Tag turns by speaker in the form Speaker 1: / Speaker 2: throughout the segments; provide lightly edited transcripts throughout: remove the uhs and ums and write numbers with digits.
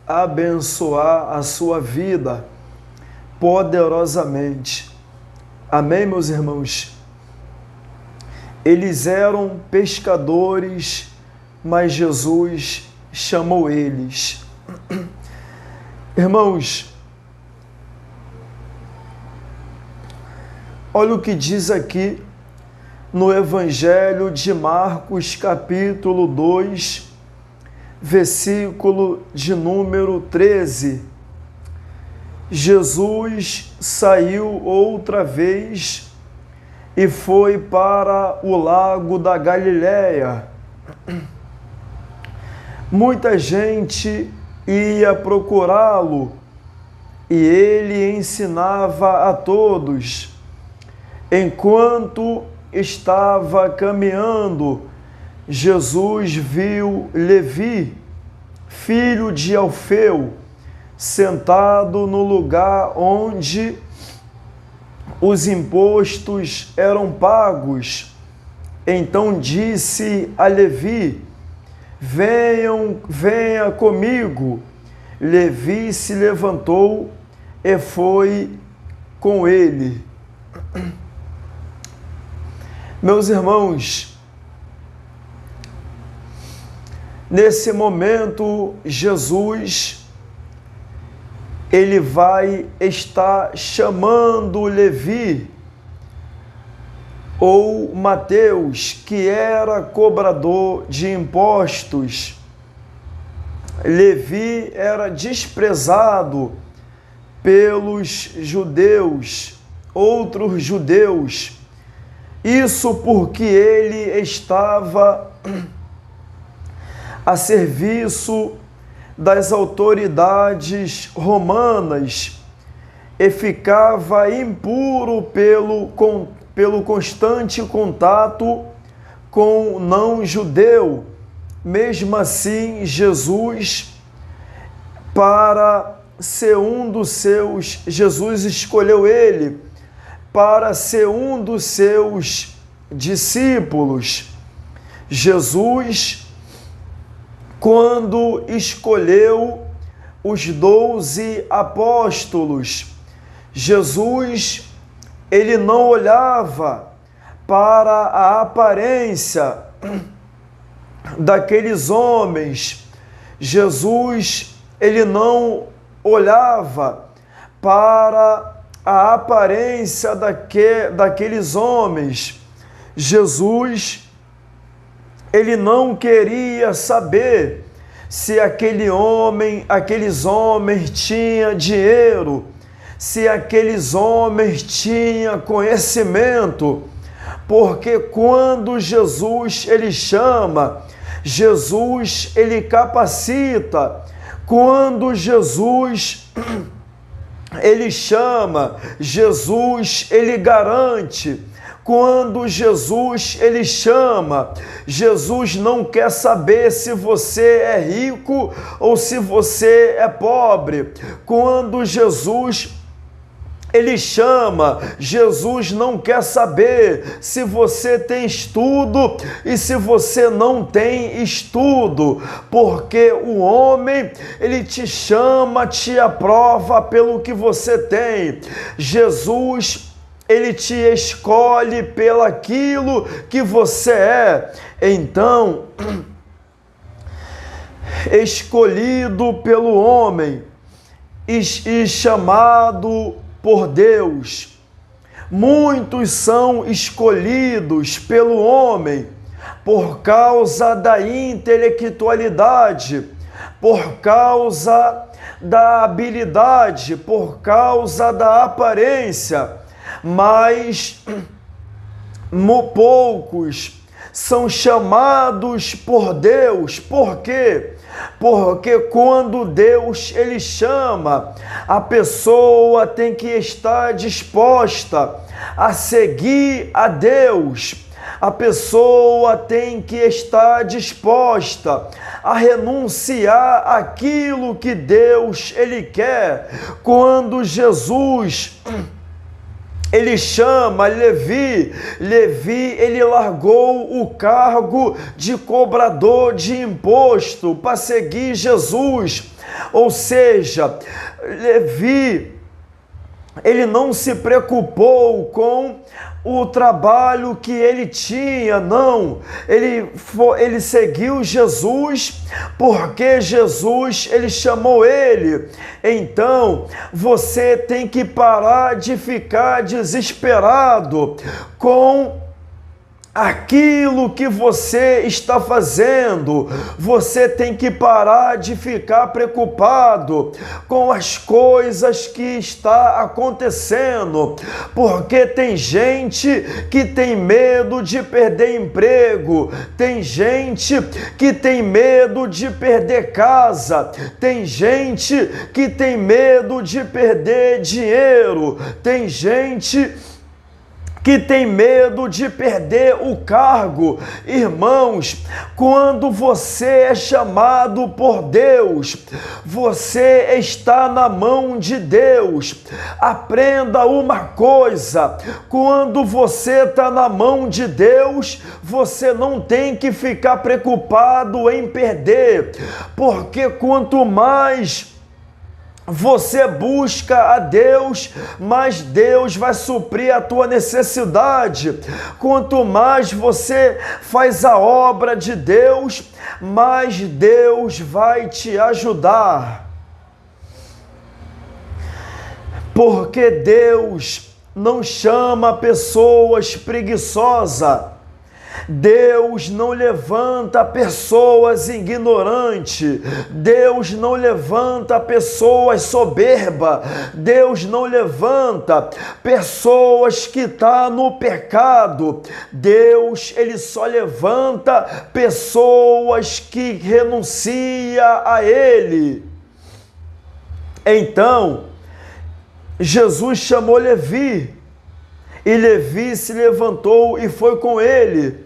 Speaker 1: abençoar a sua vida poderosamente. Amém, meus irmãos? Eles eram pescadores, mas Jesus chamou eles. Irmãos, olha o que diz aqui no Evangelho de Marcos, capítulo 2, versículo de número 13. Jesus saiu outra vez e foi para o lago da Galileia. Muita gente ia procurá-lo e ele ensinava a todos. Enquanto estava caminhando, Jesus viu Levi, filho de Alfeu, sentado no lugar onde os impostos eram pagos. Então disse a Levi: venha comigo. Levi se levantou e foi com ele. Meus irmãos, nesse momento, Jesus, ele vai estar chamando Levi, ou Mateus, que era cobrador de impostos. Levi era desprezado pelos judeus, outros judeus. Isso porque ele estava a serviço das autoridades romanas e ficava impuro pelo constante contato com o não-judeu. Mesmo assim, Jesus, Jesus escolheu ele para ser um dos seus discípulos. Jesus, quando escolheu os 12 apóstolos, Jesus, ele não olhava para a aparência daqueles homens. Jesus, ele não olhava para a aparência daqueles homens. Jesus, ele não queria saber se aqueles homens tinham dinheiro, se aqueles homens tinham conhecimento, porque quando Jesus, ele chama, Jesus, ele capacita. Quando Jesus, ele chama, Jesus, ele garante. Quando Jesus, ele chama, Jesus não quer saber se você é rico ou se você é pobre. Quando Jesus, ele chama, Jesus não quer saber se você tem estudo e se você não tem estudo, porque o homem, ele te chama, te aprova pelo que você tem. Jesus, ele te escolhe pelaquilo que você é. Então, escolhido pelo homem e chamado por Deus. Muitos são escolhidos pelo homem por causa da intelectualidade, por causa da habilidade, por causa da aparência, mas poucos são chamados por Deus. Por quê? Porque quando Deus, ele chama, a pessoa tem que estar disposta a seguir a Deus. A pessoa tem que estar disposta a renunciar àquilo que Deus, ele quer. Quando Jesus, ele chama Levi, ele largou o cargo de cobrador de imposto para seguir Jesus, Ou seja, Levi, ele não se preocupou com o trabalho que ele tinha, não. Ele seguiu Jesus porque Jesus, ele chamou ele. Então, você tem que parar de ficar desesperado com aquilo que você está fazendo. Você tem que parar de ficar preocupado com as coisas que está acontecendo, porque tem gente que tem medo de perder emprego, tem gente que tem medo de perder casa, tem gente que tem medo de perder dinheiro, tem gente que tem medo de perder o cargo. Irmãos, quando você é chamado por Deus, você está na mão de Deus. Aprenda uma coisa: quando você está na mão de Deus, você não tem que ficar preocupado em perder, porque quanto mais você busca a Deus, mais Deus vai suprir a tua necessidade. Quanto mais você faz a obra de Deus, mais Deus vai te ajudar. Porque Deus não chama pessoas preguiçosas. Deus não levanta pessoas ignorantes, Deus não levanta pessoas soberbas, Deus não levanta pessoas que estão no pecado. Deus, ele só levanta pessoas que renunciam a Ele. Então, Jesus chamou Levi, e Levi se levantou e foi com ele.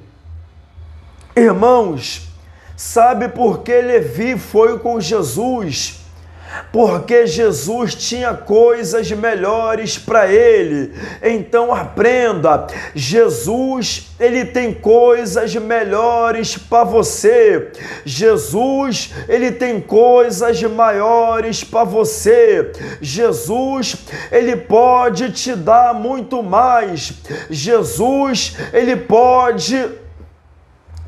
Speaker 1: Irmãos, sabe por que Levi foi com Jesus? Porque Jesus tinha coisas melhores para ele. Então aprenda, Jesus, ele tem coisas melhores para você. Jesus, ele tem coisas maiores para você. Jesus, ele pode te dar muito mais. Jesus, ele pode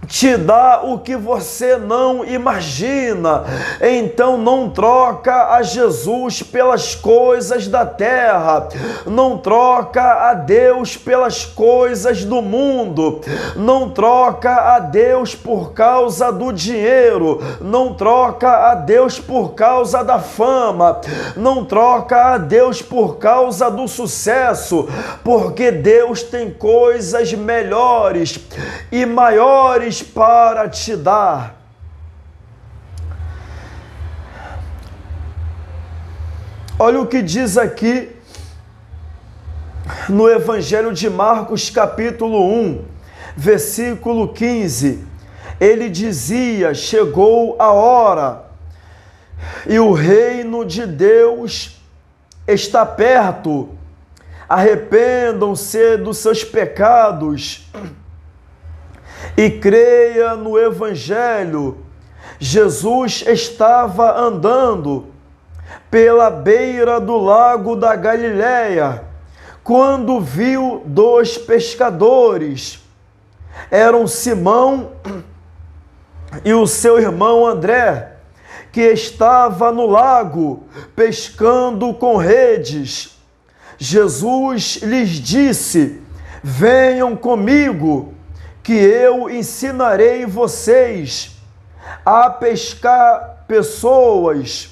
Speaker 1: te dá o que você não imagina. Então não troca a Jesus pelas coisas da terra, não troca a Deus pelas coisas do mundo, não troca a Deus por causa do dinheiro, não troca a Deus por causa da fama, não troca a Deus por causa do sucesso, porque Deus tem coisas melhores e maiores para te dar. Olha o que diz aqui no Evangelho de Marcos, capítulo 1, versículo 15. Ele dizia: chegou a hora e o reino de Deus está perto. Arrependam-se dos seus pecados e creia no Evangelho. Jesus estava andando pela beira do lago da Galileia, quando viu dois pescadores. Eram Simão e o seu irmão André, que estava no lago pescando com redes. Jesus lhes disse: venham comigo, que eu ensinarei vocês a pescar pessoas.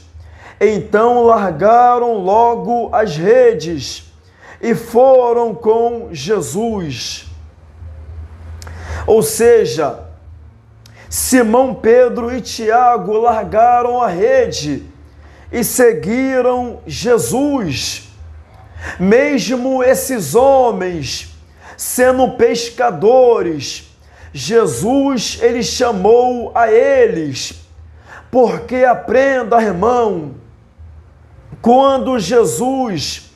Speaker 1: Então largaram logo as redes e foram com Jesus. Ou seja, Simão, Pedro e Tiago largaram a rede e seguiram Jesus. Mesmo esses homens sendo pescadores, Jesus, ele chamou a eles, porque aprenda, irmão, quando Jesus,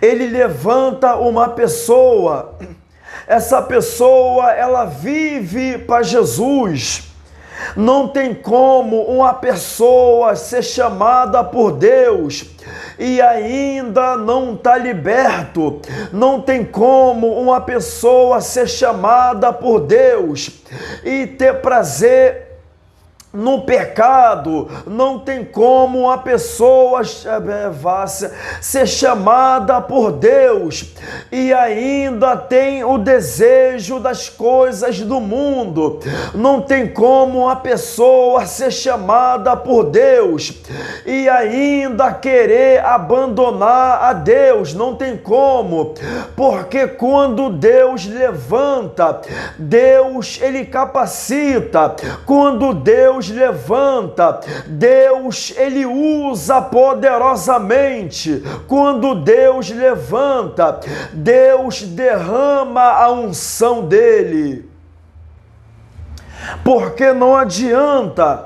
Speaker 1: ele levanta uma pessoa, essa pessoa, ela vive para Jesus, Não tem como uma pessoa ser chamada por Deus e ainda não está liberto. Não tem como uma pessoa ser chamada por Deus e ter prazer no pecado. Não tem como uma pessoa ser chamada por Deus e ainda tem o desejo das coisas do mundo. Não tem como uma pessoa ser chamada por Deus e ainda querer abandonar a Deus. Não tem como, porque quando Deus levanta, Deus ele capacita. Quando Deus levanta, Deus ele usa poderosamente. Quando Deus levanta, Deus derrama a unção dele. Porque não adianta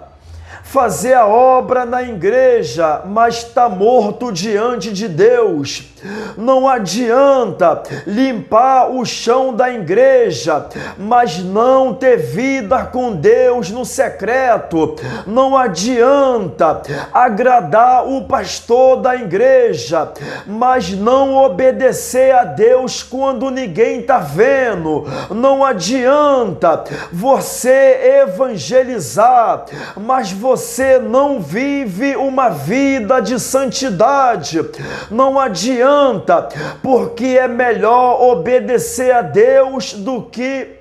Speaker 1: fazer a obra na igreja, mas está morto diante de Deus. Não adianta limpar o chão da igreja, mas não ter vida com Deus no secreto. Não adianta agradar o pastor da igreja, mas não obedecer a Deus quando ninguém está vendo. Não adianta você evangelizar, mas você não vive uma vida de santidade. Não adianta, porque é melhor obedecer a Deus do que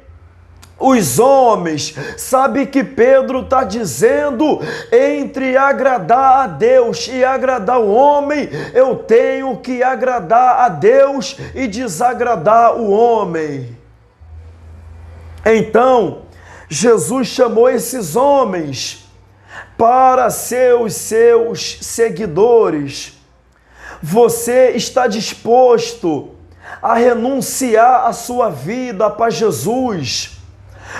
Speaker 1: os homens. Sabe que Pedro está dizendo, entre agradar a Deus e agradar o homem, eu tenho que agradar a Deus e desagradar o homem. Então, Jesus chamou esses homens para ser os seus seguidores. Você está disposto a renunciar a sua vida para Jesus?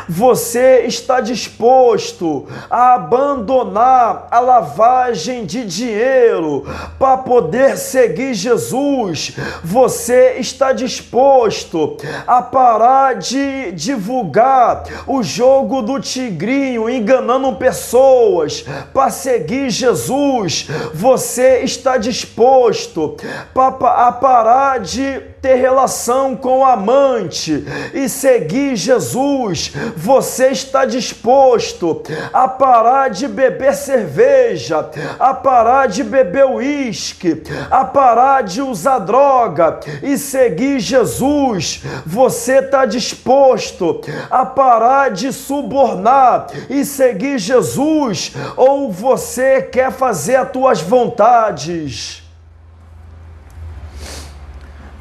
Speaker 1: Você está disposto a abandonar a lavagem de dinheiro para poder seguir Jesus? Você está disposto a parar de divulgar o jogo do tigrinho, enganando pessoas para seguir Jesus? Você está disposto a parar de ter relação com o amante e seguir Jesus? Você está disposto a parar de beber cerveja, a parar de beber uísque, a parar de usar droga e seguir Jesus? Você está disposto a parar de subornar e seguir Jesus? Ou você quer fazer as tuas vontades?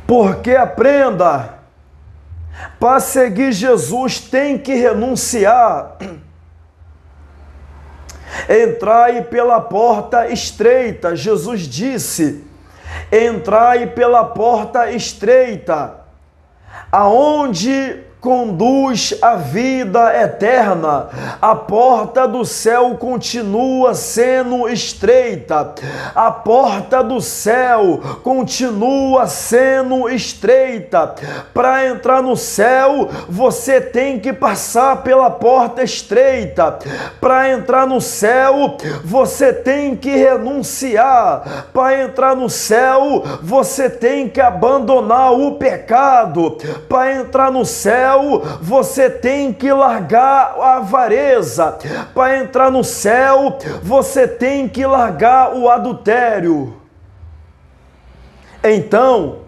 Speaker 1: Porque aprenda, para seguir Jesus tem que renunciar. Entrai pela porta estreita. Jesus disse, entrai pela porta estreita, aonde conduz a vida eterna. A porta do céu continua sendo estreita. A porta do céu continua sendo estreita. Para entrar no céu, você tem que passar pela porta estreita. Para entrar no céu, você tem que renunciar. Para entrar no céu, você tem que abandonar o pecado. Para entrar no céu, você tem que largar a avareza. Para entrar no céu, você tem que largar o adultério. Então,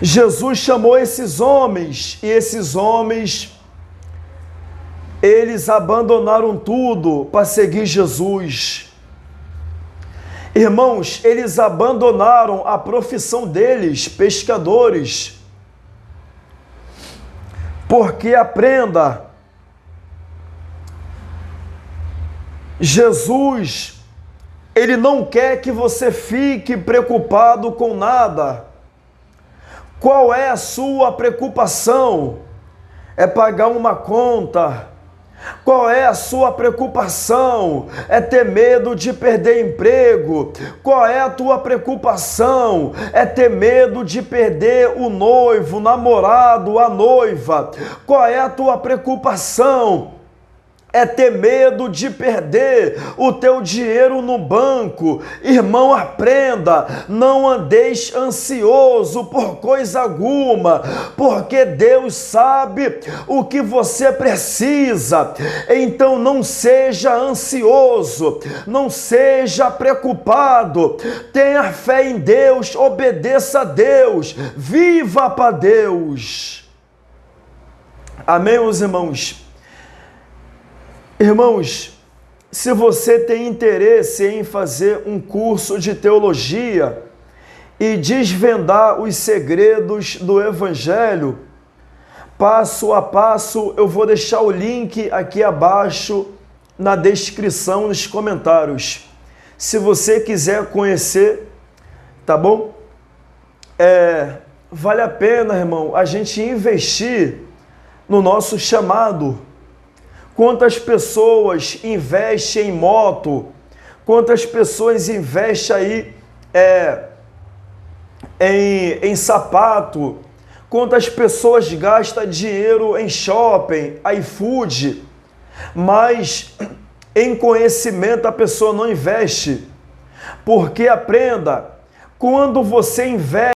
Speaker 1: Jesus chamou esses homens, e esses homens, eles abandonaram tudo para seguir Jesus. Irmãos, eles abandonaram a profissão deles, pescadores. Porque aprenda, Jesus, ele não quer que você fique preocupado com nada. Qual é a sua preocupação? É pagar uma conta? Qual é a sua preocupação? É ter medo de perder emprego? Qual é a tua preocupação? É ter medo de perder o noivo, o namorado, a noiva? Qual é a tua preocupação? é ter medo de perder o teu dinheiro no banco. Irmão, aprenda, não andeis ansioso por coisa alguma, porque Deus sabe o que você precisa. Então não seja ansioso, não seja preocupado, tenha fé em Deus, obedeça a Deus, viva para Deus. Amém, meus irmãos? Irmãos, se você tem interesse em fazer um curso de teologia e desvendar os segredos do Evangelho, passo a passo, eu vou deixar o link aqui abaixo na descrição, nos comentários. Se você quiser conhecer, tá bom? Vale a pena, irmão, a gente investir no nosso chamado. Quantas pessoas investem em moto? Quantas pessoas investem aí em sapato? Quantas pessoas gastam dinheiro em shopping, iFood? Mas em conhecimento a pessoa não investe. Porque aprenda, quando você investe